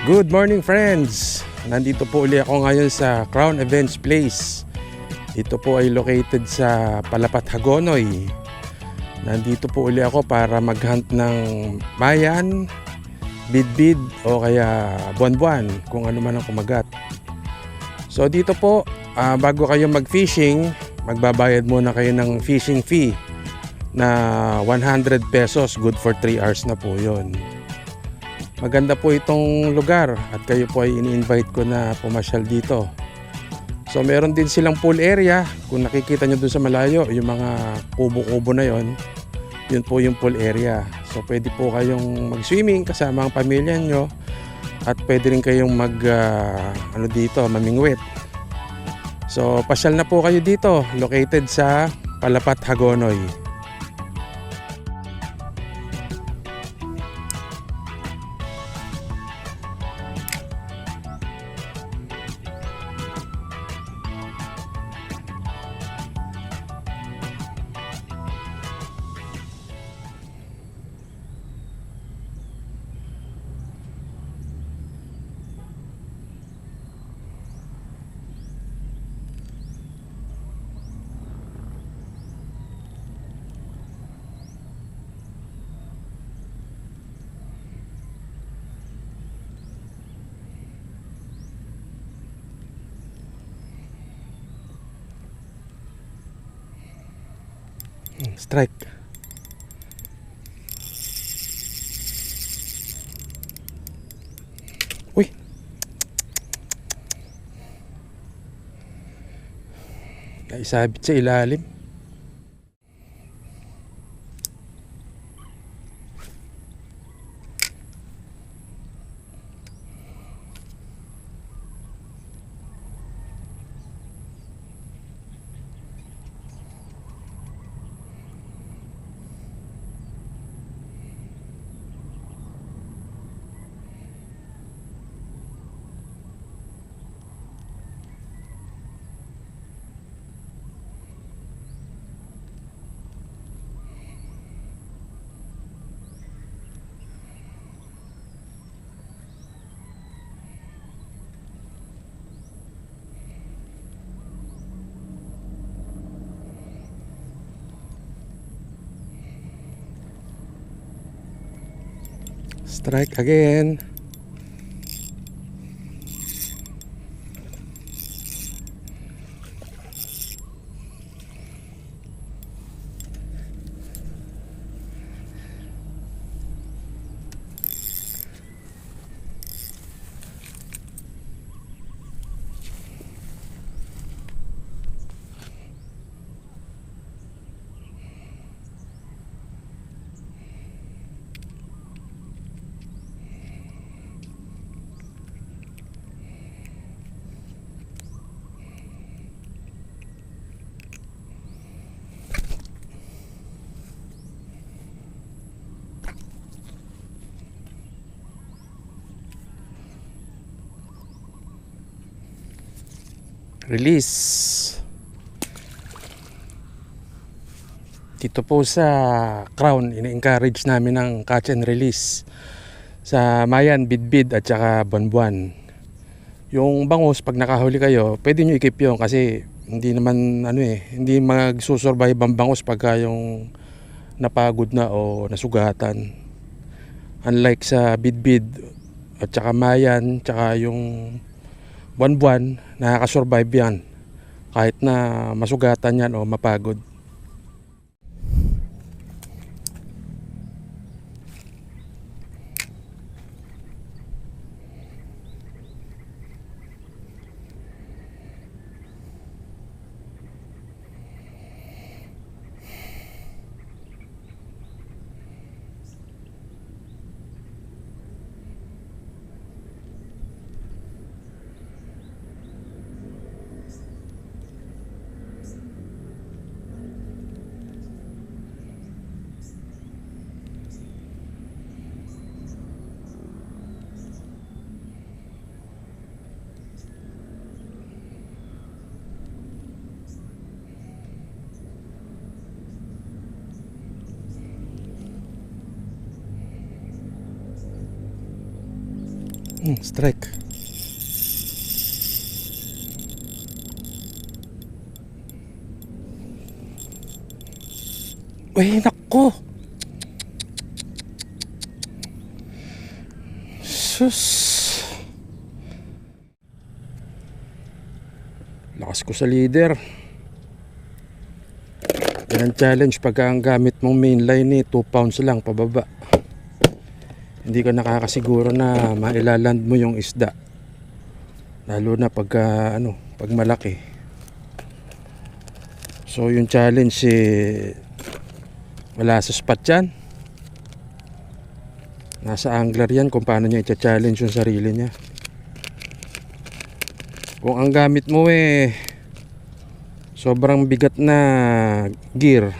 Good morning friends! Nandito po uli ako ngayon sa Crown Events Place. Ito po ay located sa Palapat, Hagonoy. Nandito po uli ako para mag-hunt ng mayan, bidbid o kaya buwan-buwan, kung ano man ang kumagat. So dito po, bago kayo mag-fishing, magbabayad muna kayo ng fishing fee na 100 pesos, good for 3 hours na po yon. Maganda po itong lugar at kayo po ay ini-invite ko na pumasyal dito. So meron din silang pool area. Kung nakikita nyo dun sa malayo, yung mga kubo-kubo na yon, yun po yung pool area. So pwede po kayong mag-swimming kasama ang pamilya nyo at pwede rin kayong mamingwit. So pasyal na po kayo dito, located sa Palapat, Hagonoy. Strike. Uy. Naisabit sa ilalim. Strike again. Release. Dito po sa Crown, ina-encourage namin ang catch and release sa mayan, bidbid at saka buwan-buwan. Yung bangus, pag nakahuli kayo, pwede nyo i-keep yun kasi hindi naman hindi magsusurvive ang bangus pagka yung napagod na o nasugatan. Unlike sa bidbid at saka mayan, saka yung buwan-buwan, nakakasurvive yan kahit na masugatan yan o mapagod. Strike. Uy, nako. Sus. Lakas ko sa leader. Yan ang challenge pagka ang gamit mong mainline ni 2 pounds lang pababa. Hindi ka nakakasiguro na mailaland mo yung isda. Lalo na pagka pag malaki. So yung challenge wala sa spot yan. Nasa angler yan kung paano niya i-challenge yung sarili niya. Kung ang gamit mo sobrang bigat na gear,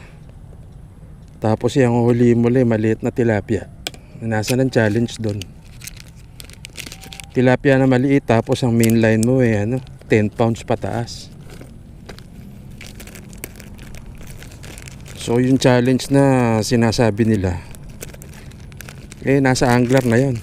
tapos yung huli mo maliit na tilapia, nasa ng challenge doon. Tilapia na maliit tapos ang mainline mo 10 pounds pataas. So yung challenge na sinasabi nila nasa angler na yan.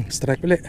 Strike ulit.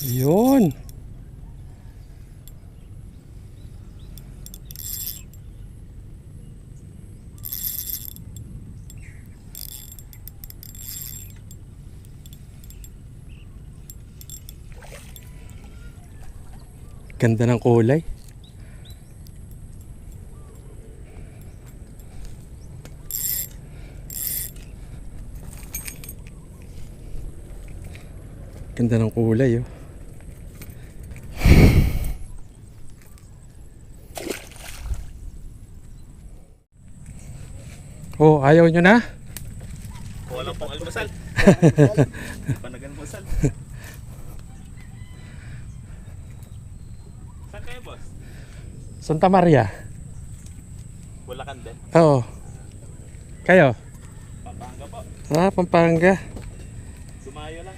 Yun. Ganda ng kulay. Ganda ng kulay Oh, ayaw nyo na? Wala pong almusal. Panagan mo sal. Saan kayo, boss? Santa Maria. Bulacan din. Oo. Kayo? Pampanga po. Pampanga. Dumayo lang.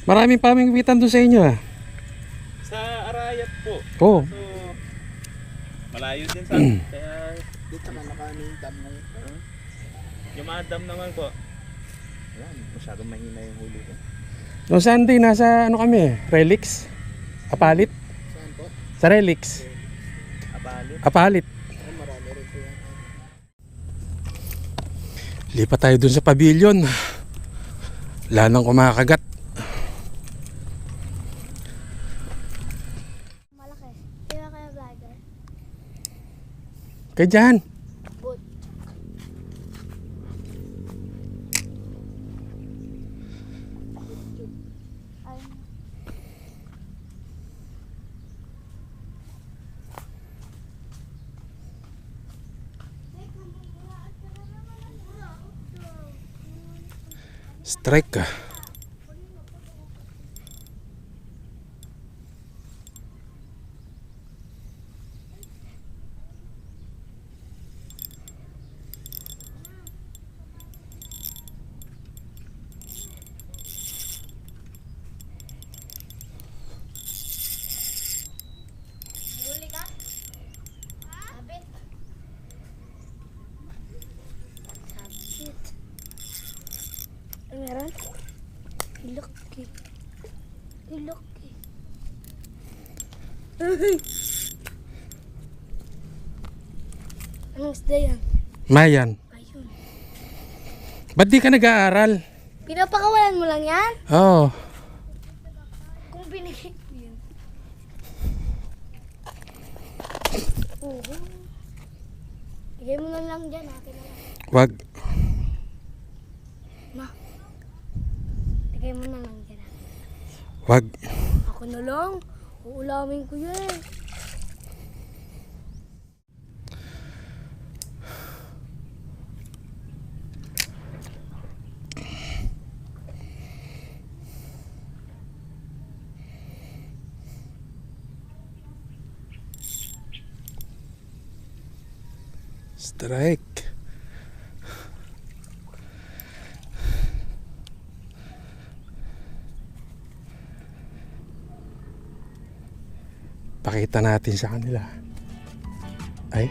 Maraming pamingwitan doon sa inyo Sa Arayat po. Oo. So, malayo din sa kaya Dito naman nakaano yung dam ngayon. yung mga dam naman po. Ayan, masyadong mahina yung huli ko. No Sunday, nasa kami? Relix? Apalit? Saan po? Sa Relix? Abalit. Apalit. Marami rin po yan. Lipat tayo dun sa pavilion. Wala nang kumakagat. Malaki. Kaya kaya vlogger. Kaya dyan. Boot. Ay. Strike ka. Huli ka? Sabit. Sabit. Ano meron? Iloki. Iloki. Anong isda yan? Mayan. Ayun. Ba't di ka nag-aaral? Pinapakawalan mo lang yan? Oo. Kung binigay mo yun. Oo. Bigay mo na lang dyan. Akin na lang. Wag. Ma. Bigay mo na lang dyan. Wag. Ako na lang. Uulamin ko yan. Strike. Pakita natin sa kanila. Ay.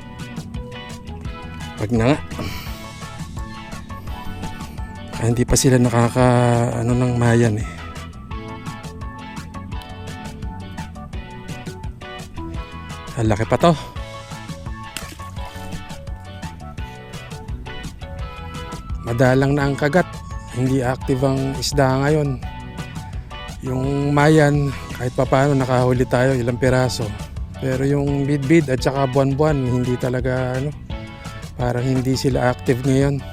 Wag na nga. Hindi pa sila nakaka ano ng mayan eh. Ang laki pa to. Madalang na ang kagat. Hindi active ang isda ngayon. Yung mayan, kahit papaano nakahuli tayo ilang piraso. Pero yung bidbid at saka buwan-buwan, hindi talaga ano, parang hindi sila active ngayon.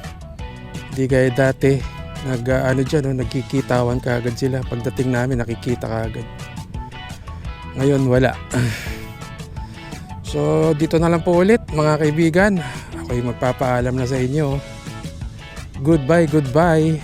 Hindi gaya dati, nagkikitawan kaagad sila. Pagdating namin, nakikita kaagad. Ngayon, wala. So, dito na lang po ulit mga kaibigan. Ako'y magpapaalam na sa inyo. Goodbye, goodbye.